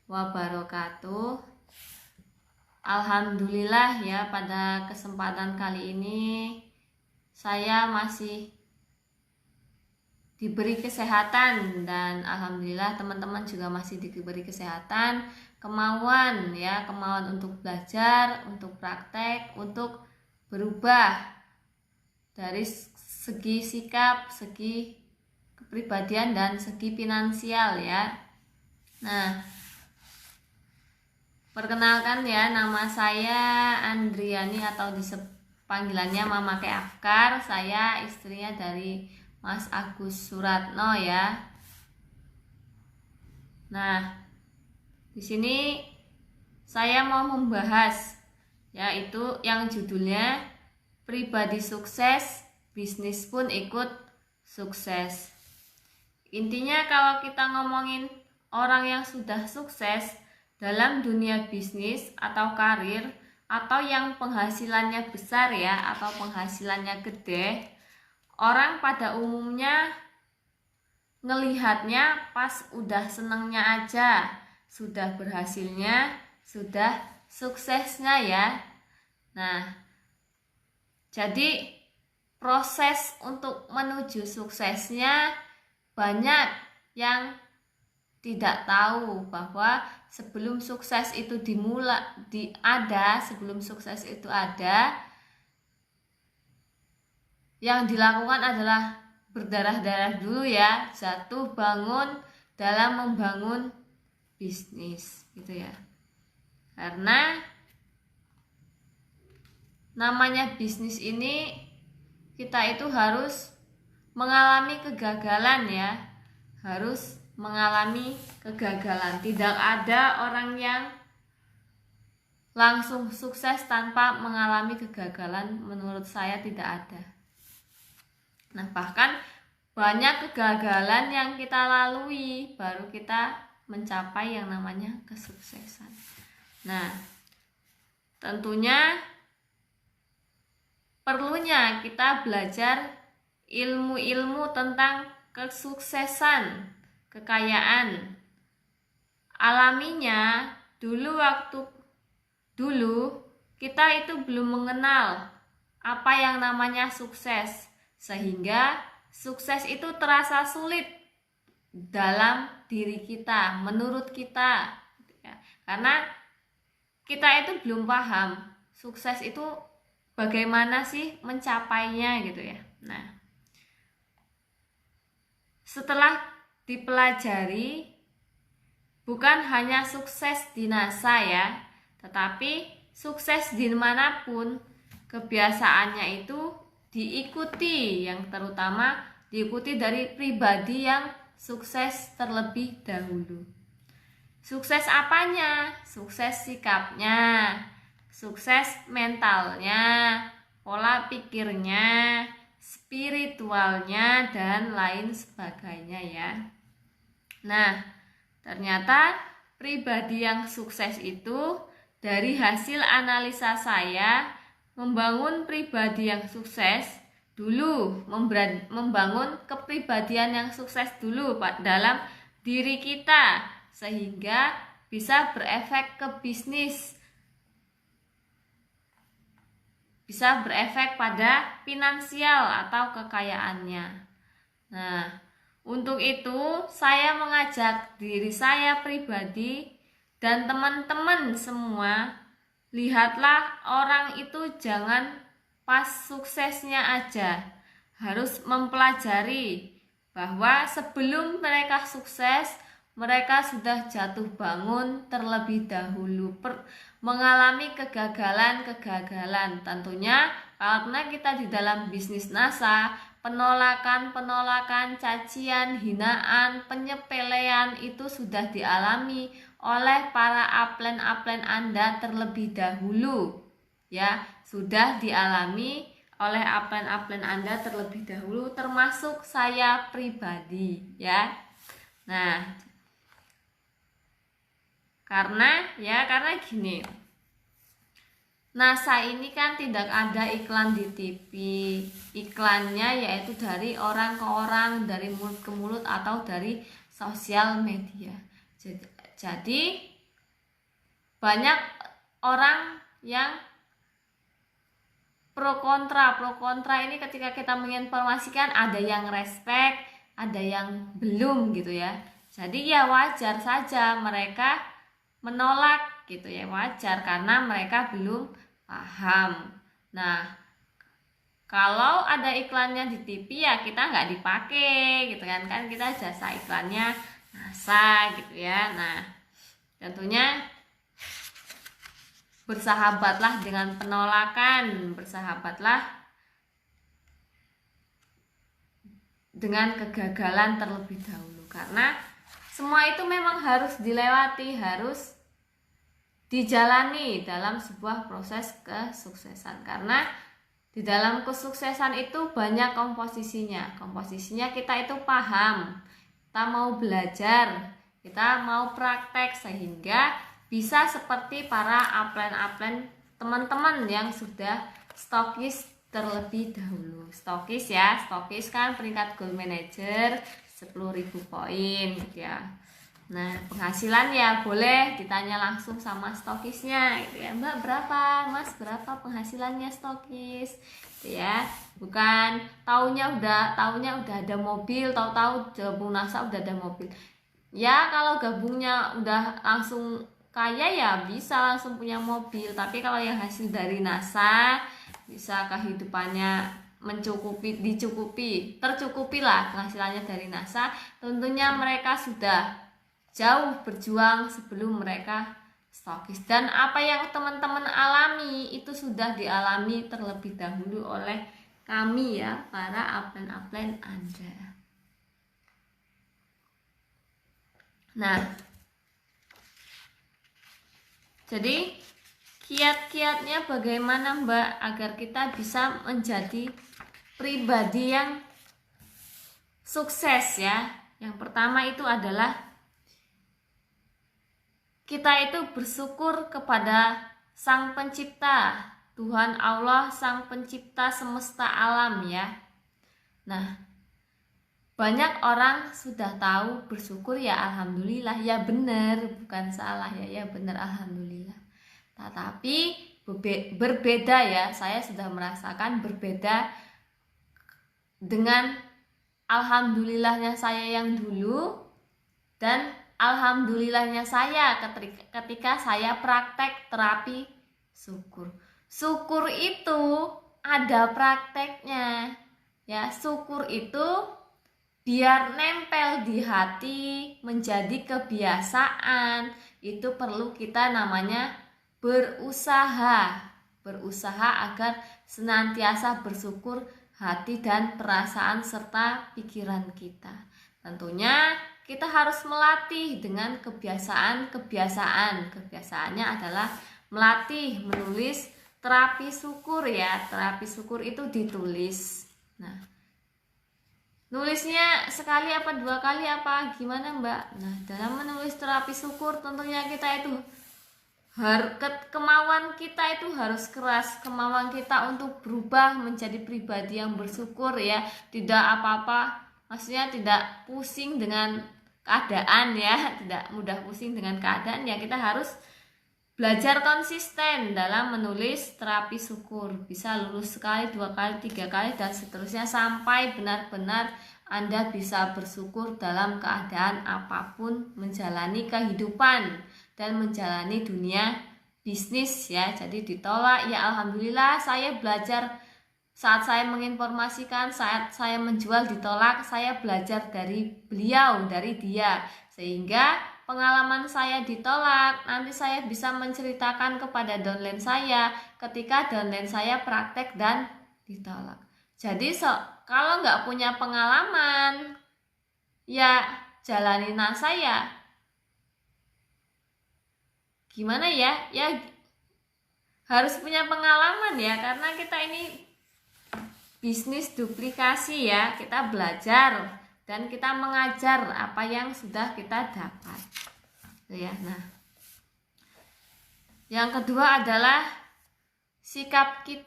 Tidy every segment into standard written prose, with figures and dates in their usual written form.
wabarakatuh. Alhamdulillah ya, pada kesempatan kali ini saya masih diberi kesehatan dan alhamdulillah teman-teman juga masih diberi kesehatan, kemauan untuk belajar, untuk praktek, untuk berubah dari segi sikap, segi kepribadian dan segi finansial ya. Nah, perkenalkan ya, nama saya Andriani atau panggilannya Mama Ke Afkar. Saya istrinya dari Mas Agus Suratno ya. Nah, di sini saya mau membahas yaitu yang judulnya pribadi sukses, bisnis pun ikut sukses. Intinya kalau kita ngomongin orang yang sudah sukses dalam dunia bisnis atau karir, atau yang penghasilannya besar ya, atau penghasilannya gede, orang pada umumnya ngelihatnya pas udah senengnya aja, sudah berhasilnya, sudah suksesnya ya. Nah, jadi proses untuk menuju suksesnya banyak yang tidak tahu bahwa sebelum sukses itu sebelum sukses itu ada, yang dilakukan adalah berdarah-darah dulu ya, jatuh bangun dalam membangun bisnis gitu ya. Karena namanya bisnis ini kita itu harus mengalami kegagalan ya, harus mengalami kegagalan. Tidak ada orang yang langsung sukses tanpa mengalami kegagalan, menurut saya tidak ada. Nah, bahkan banyak kegagalan yang kita lalui baru kita mencapai yang namanya kesuksesan. Nah, tentunya perlunya kita belajar ilmu-ilmu tentang kesuksesan, kekayaan. Alaminya dulu kita itu belum mengenal apa yang namanya sukses, sehingga sukses itu terasa sulit dalam diri kita, menurut kita karena kita itu belum paham sukses itu bagaimana sih mencapainya gitu ya. Nah, setelah dipelajari, bukan hanya sukses di NASA ya, tetapi sukses dimanapun kebiasaannya itu diikuti, yang terutama diikuti dari pribadi yang sukses terlebih dahulu. Sukses apanya? Sukses sikapnya, sukses mentalnya, pola pikirnya, spiritualnya, dan lain sebagainya ya. Nah, ternyata pribadi yang sukses itu dari hasil analisa saya, membangun pribadi yang sukses dulu, membangun kepribadian yang sukses dulu dalam diri kita, sehingga bisa berefek ke bisnis, bisa berefek pada finansial atau kekayaannya. Nah, untuk itu saya mengajak diri saya pribadi dan teman-teman semua, lihatlah orang itu jangan pas suksesnya aja, harus mempelajari bahwa sebelum mereka sukses, mereka sudah jatuh bangun terlebih dahulu, mengalami kegagalan-kegagalan. Tentunya karena kita di dalam bisnis NASA, penolakan, cacian, hinaan, penyepelean itu sudah dialami oleh para upline Anda terlebih dahulu ya, sudah dialami oleh upline Anda terlebih dahulu, termasuk saya pribadi ya. Nah, karena gini, NASA ini kan tidak ada iklan di TV. Iklannya yaitu dari orang ke orang, dari mulut ke mulut, atau dari sosial media. Jadi banyak orang yang pro kontra ini ketika kita menginformasikan ada yang respect, ada yang belum gitu ya. Jadi ya wajar saja mereka menolak gitu ya, wajar karena mereka belum paham. Nah, kalau ada iklannya di TV ya kita nggak dipakai gitu kan, kita jasa iklannya NASA gitu ya. Nah, tentunya bersahabatlah dengan penolakan, bersahabatlah dengan kegagalan terlebih dahulu, karena semua itu memang harus dilewati, harus dijalani dalam sebuah proses kesuksesan. Karena di dalam kesuksesan itu banyak komposisinya. Komposisinya kita itu paham, kita mau belajar, kita mau praktek, sehingga bisa seperti para upline teman-teman yang sudah stokis terlebih dahulu. Stokis ya, stokis kan peringkat gold manager 10.000 poin gitu ya. Nah, penghasilan ya boleh ditanya langsung sama stokisnya gitu ya. Mbak berapa? Mas berapa penghasilannya stokis? Gitu ya. Bukan taunya udah ada mobil, tahu-tahu gabung NASA udah ada mobil. Ya kalau gabungnya udah langsung kaya ya bisa langsung punya mobil, tapi kalau yang hasil dari NASA bisa kehidupannya tercukupi lah penghasilannya dari NASA. Tentunya mereka sudah jauh berjuang sebelum mereka stokis, dan apa yang teman-teman alami itu sudah dialami terlebih dahulu oleh kami ya, para upline Anda. Nah, jadi kiat-kiatnya bagaimana Mbak agar kita bisa menjadi pribadi yang sukses ya. Yang pertama itu adalah kita itu bersyukur kepada Sang Pencipta, Tuhan Allah, Sang Pencipta semesta alam ya. Nah, banyak orang sudah tahu bersyukur ya alhamdulillah, ya benar, bukan salah ya benar alhamdulillah. Tetapi berbeda ya, saya sudah merasakan berbeda dengan alhamdulillahnya saya yang dulu dan alhamdulillahnya saya ketika saya praktek terapi syukur. Syukur itu ada prakteknya ya. Syukur itu biar nempel di hati, menjadi kebiasaan, itu perlu kita namanya berusaha agar senantiasa bersyukur hati dan perasaan serta pikiran kita. Tentunya kita harus melatih dengan kebiasaan. Kebiasaannya adalah melatih menulis terapi syukur ya. Terapi syukur itu ditulis. Nah, nulisnya sekali apa 2 kali apa gimana Mbak? Nah, dalam menulis terapi syukur tentunya kita itu kemauan kita itu harus keras, kemauan kita untuk berubah menjadi pribadi yang bersyukur ya, tidak apa-apa, maksudnya tidak pusing dengan keadaan ya, tidak mudah pusing dengan keadaan ya. Kita harus belajar konsisten dalam menulis terapi syukur. Bisa lulus sekali, 2 kali, 3 kali dan seterusnya sampai benar-benar Anda bisa bersyukur dalam keadaan apapun, menjalani kehidupan dan menjalani dunia bisnis ya. Jadi ditolak ya alhamdulillah, saya belajar saat saya menginformasikan, saat saya menjual ditolak, saya belajar dari beliau, dari dia, sehingga pengalaman saya ditolak, nanti saya bisa menceritakan kepada downline saya ketika downline saya praktek dan ditolak. Jadi kalau nggak punya pengalaman, ya jalani NASA ya gimana ya, ya harus punya pengalaman ya, karena kita ini bisnis duplikasi ya, kita belajar dan kita mengajar apa yang sudah kita dapat ya. Nah, yang kedua adalah sikapnya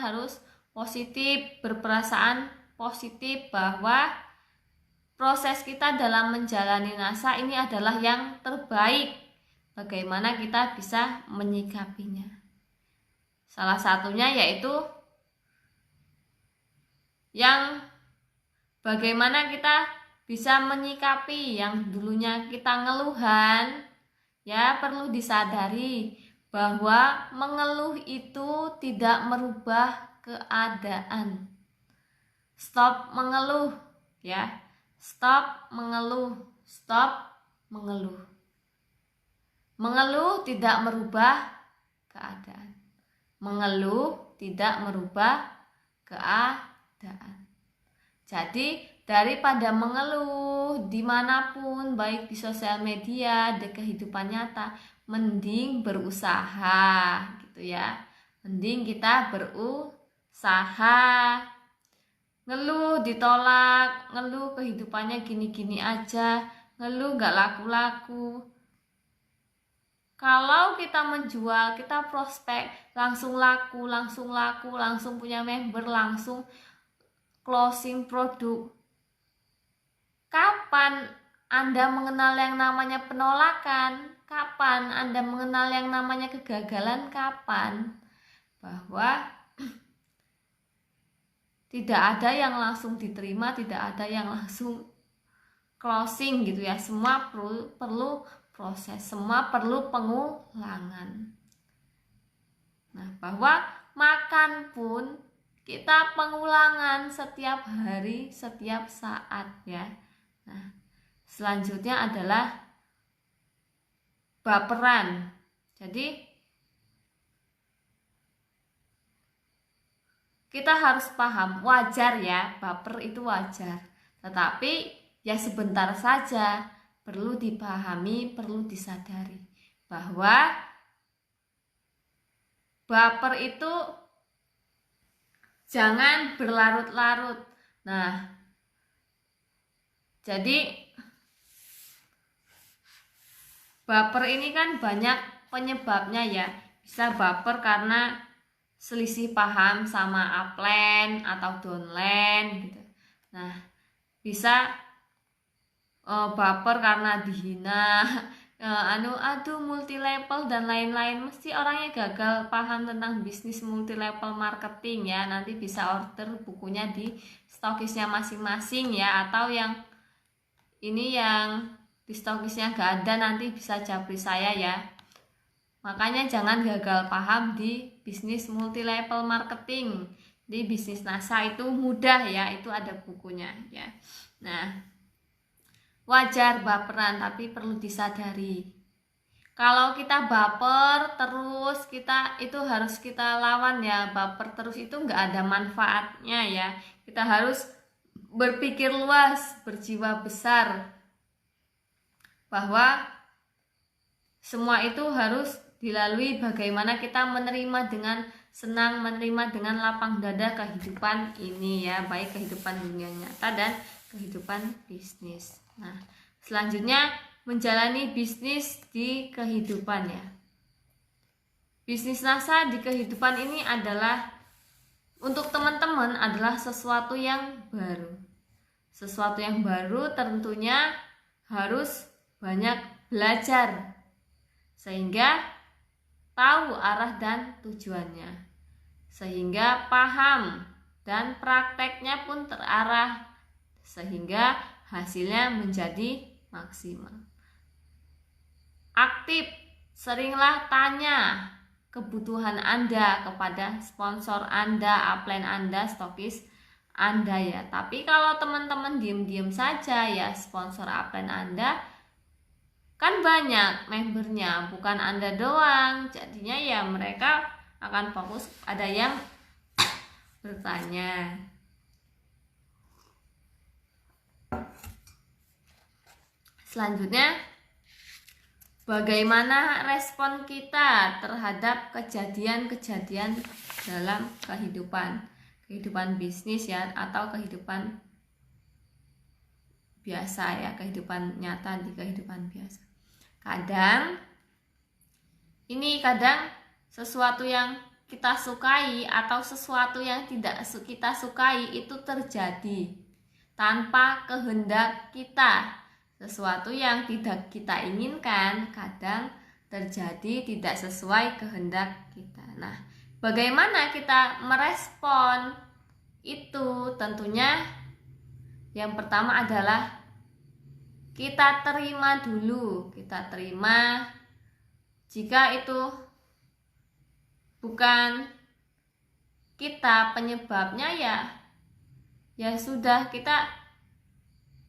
harus positif, berperasaan positif bahwa proses kita dalam menjalani NASA ini adalah yang terbaik bagaimana kita bisa menyikapinya. Salah satunya yaitu yang bagaimana kita bisa menyikapi yang dulunya kita ngeluhan. Ya, perlu disadari bahwa mengeluh itu tidak merubah keadaan. Stop mengeluh, ya. Stop mengeluh, stop mengeluh. Mengeluh tidak merubah keadaan. Mengeluh tidak merubah keadaan. Jadi daripada mengeluh dimanapun, baik di sosial media, di kehidupan nyata, mending berusaha gitu ya. Mending kita berusaha. Ngeluh ditolak, ngeluh kehidupannya gini-gini aja, ngeluh gak laku-laku. Kalau kita menjual, kita prospek, langsung laku, langsung punya member, langsung closing produk. Kapan Anda mengenal yang namanya penolakan? Kapan Anda mengenal yang namanya kegagalan? Kapan? Bahwa tidak ada yang langsung diterima, tidak ada yang langsung closing gitu ya. Semua perlu proses, semua perlu pengulangan. Nah, bahwa makan pun kita pengulangan setiap hari, setiap saat ya. Nah, selanjutnya adalah baperan. Jadi kita harus paham, wajar ya, baper itu wajar. Tetapi ya sebentar saja, perlu dipahami, perlu disadari bahwa baper itu jangan berlarut-larut. Nah, jadi baper ini kan banyak penyebabnya ya. Bisa baper karena selisih paham sama upline atau downline gitu. Nah, bisa baper karena dihina, aduh multi level dan lain-lain. Mesti orangnya gagal paham tentang bisnis multi level marketing ya. Nanti bisa order bukunya di stokisnya masing-masing ya, atau yang ini yang di stokisnya gak ada nanti bisa japri saya ya. Makanya jangan gagal paham di bisnis multi level marketing. Di bisnis NASA itu mudah ya, itu ada bukunya ya. Nah, wajar baperan, tapi perlu disadari. Kalau kita baper terus, itu harus kita lawan ya. Baper terus itu nggak ada manfaatnya ya. Kita harus berpikir luas, berjiwa besar, bahwa semua itu harus dilalui bagaimana kita menerima dengan senang, menerima dengan lapang dada kehidupan ini ya, baik kehidupan dunia nyata dan kehidupan bisnis. Nah, selanjutnya menjalani bisnis di kehidupan ya. Bisnis NASA di kehidupan ini adalah untuk teman-teman adalah sesuatu yang baru. Sesuatu yang baru tentunya harus banyak belajar sehingga tahu arah dan tujuannya, sehingga paham dan prakteknya pun terarah, sehingga hasilnya menjadi maksimal. Aktif, seringlah tanya kebutuhan Anda kepada sponsor Anda, upline Anda, stokis Anda ya. Tapi kalau teman-teman diem-diem saja ya, sponsor upline Anda kan banyak membernya, bukan Anda doang. Jadinya ya mereka akan fokus ada yang bertanya. Selanjutnya, bagaimana respon kita terhadap kejadian-kejadian dalam kehidupan bisnis ya, atau kehidupan biasa ya, kehidupan nyata di kehidupan biasa. Kadang sesuatu yang kita sukai atau sesuatu yang tidak kita sukai itu terjadi tanpa kehendak kita. Sesuatu yang tidak kita inginkan kadang terjadi tidak sesuai kehendak kita. Nah, bagaimana kita merespon itu? Tentunya yang pertama adalah kita terima dulu. Kita terima jika itu bukan kita penyebabnya, ya sudah, kita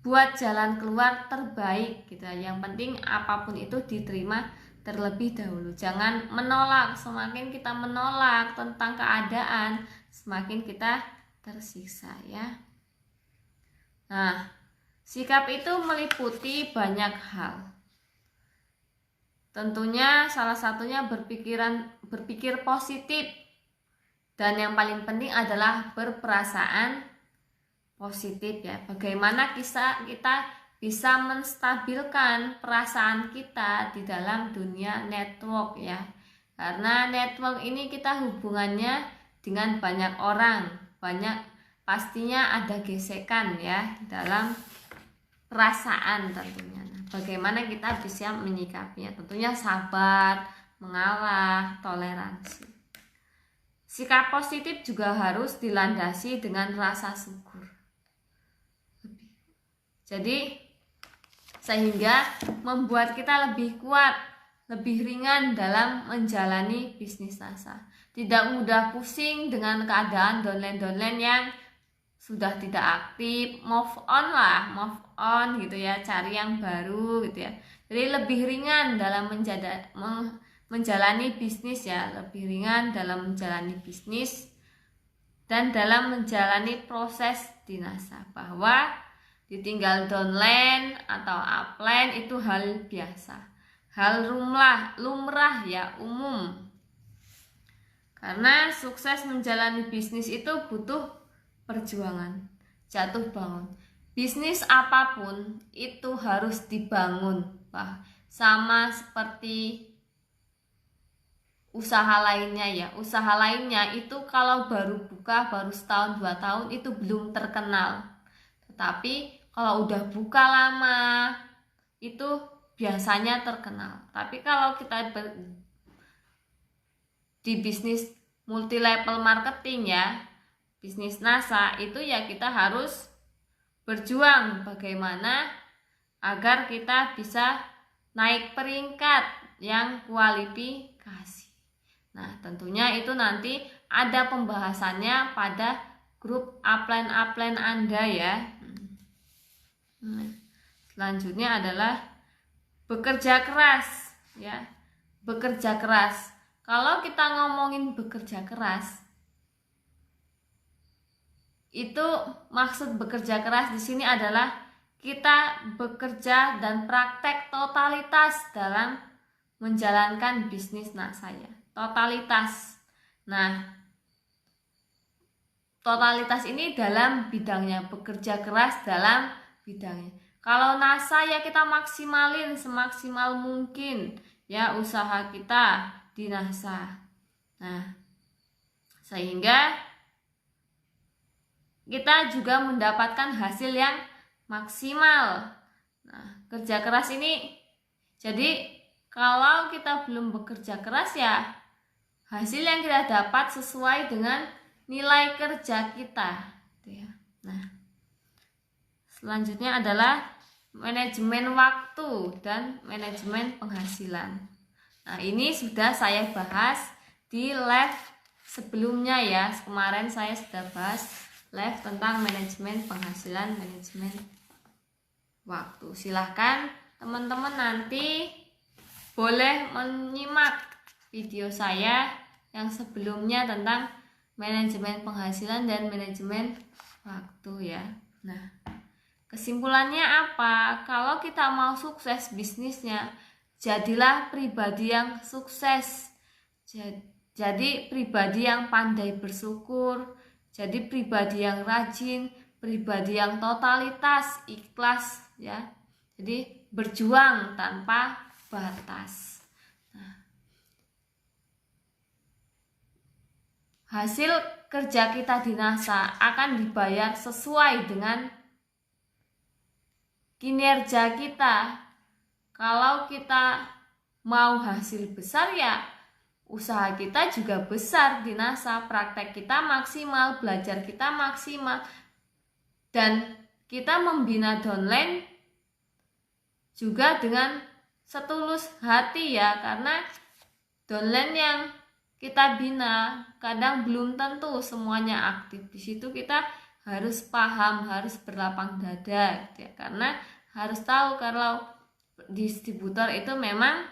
buat jalan keluar terbaik gitu. Yang penting apapun itu diterima terlebih dahulu. Jangan menolak. Semakin kita menolak tentang keadaan, semakin kita tersiksa ya. Nah, sikap itu meliputi banyak hal. Tentunya salah satunya berpikir positif. Dan yang paling penting adalah berperasaan positif ya. Bagaimana kita bisa menstabilkan perasaan kita di dalam dunia network ya. Karena network ini kita hubungannya dengan banyak orang, pastinya ada gesekan ya dalam perasaan tentunya. Nah, bagaimana kita bisa menyikapinya? Tentunya sabar, mengalah, toleransi. Sikap positif juga harus dilandasi dengan rasa syukur. Jadi sehingga membuat kita lebih kuat, lebih ringan dalam menjalani bisnis NASA. Tidak mudah pusing dengan keadaan downline yang sudah tidak aktif. Move on gitu ya, cari yang baru gitu ya. Jadi lebih ringan dalam menjalani bisnis ya, lebih ringan dalam menjalani bisnis dan dalam menjalani proses di NASA. Bahwa ditinggal downline atau upline itu hal biasa, hal lumrah ya, umum. Karena sukses menjalani bisnis itu butuh perjuangan, jatuh bangun. Bisnis apapun itu harus dibangun, sama seperti usaha lainnya ya. Usaha lainnya itu kalau baru buka, baru setahun 2 tahun itu belum terkenal. Tetapi kalau udah buka lama itu biasanya terkenal. Tapi kalau kita di bisnis multi level marketing ya, bisnis NASA itu ya kita harus berjuang bagaimana agar kita bisa naik peringkat yang kualifikasi. Nah, tentunya itu nanti ada pembahasannya pada grup upline Anda ya. Selanjutnya adalah bekerja keras ya. Bekerja keras. Kalau kita ngomongin bekerja keras, itu maksud bekerja keras di sini adalah kita bekerja dan praktek totalitas dalam menjalankan bisnis NASA ya. Totalitas. Nah, totalitas ini dalam bidangnya, bekerja keras dalam bidangnya. Kalau NASA ya kita maksimalin semaksimal mungkin ya usaha kita di NASA. Nah, sehingga kita juga mendapatkan hasil yang maksimal. Nah, kerja keras ini jadi kalau kita belum bekerja keras ya hasil yang kita dapat sesuai dengan nilai kerja kita. Nah, selanjutnya adalah manajemen waktu dan manajemen penghasilan. Nah, ini sudah saya bahas di live sebelumnya ya. Kemarin saya sudah bahas live tentang manajemen penghasilan, manajemen waktu. Silahkan teman-teman nanti boleh menyimak video saya yang sebelumnya tentang manajemen penghasilan dan manajemen waktu ya. Nah, kesimpulannya apa? Kalau kita mau sukses bisnisnya, jadilah pribadi yang sukses. Jadi pribadi yang pandai bersyukur, jadi pribadi yang rajin, pribadi yang totalitas, ikhlas ya. Jadi berjuang tanpa batas. Nah, hasil kerja kita di NASA akan dibayar sesuai dengan kinerja kita. Kalau kita mau hasil besar ya usaha kita juga besar di NASA, praktek kita maksimal, belajar kita maksimal, dan kita membina downline juga dengan setulus hati ya, karena downline yang kita bina kadang belum tentu semuanya aktif. Di situ kita harus paham, harus berlapang dada gitu ya, karena harus tahu kalau distributor itu memang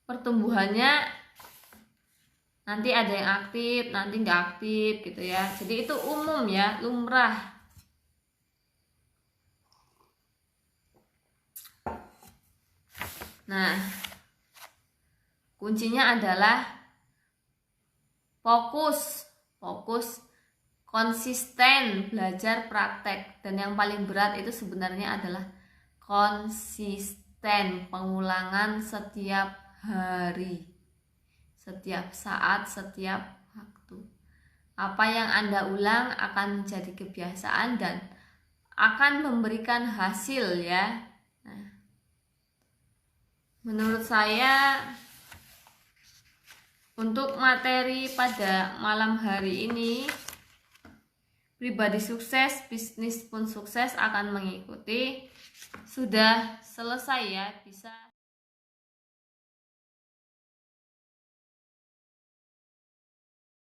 pertumbuhannya nanti ada yang aktif, nanti nggak aktif gitu ya. Jadi itu umum ya, lumrah. Nah, kuncinya adalah fokus, konsisten belajar praktek, dan yang paling berat itu sebenarnya adalah konsisten pengulangan setiap hari, setiap saat, setiap waktu. Apa yang Anda ulang akan menjadi kebiasaan dan akan memberikan hasil ya. Nah, menurut saya untuk materi pada malam hari ini, pribadi sukses, bisnis pun sukses akan mengikuti. Sudah selesai ya, bisa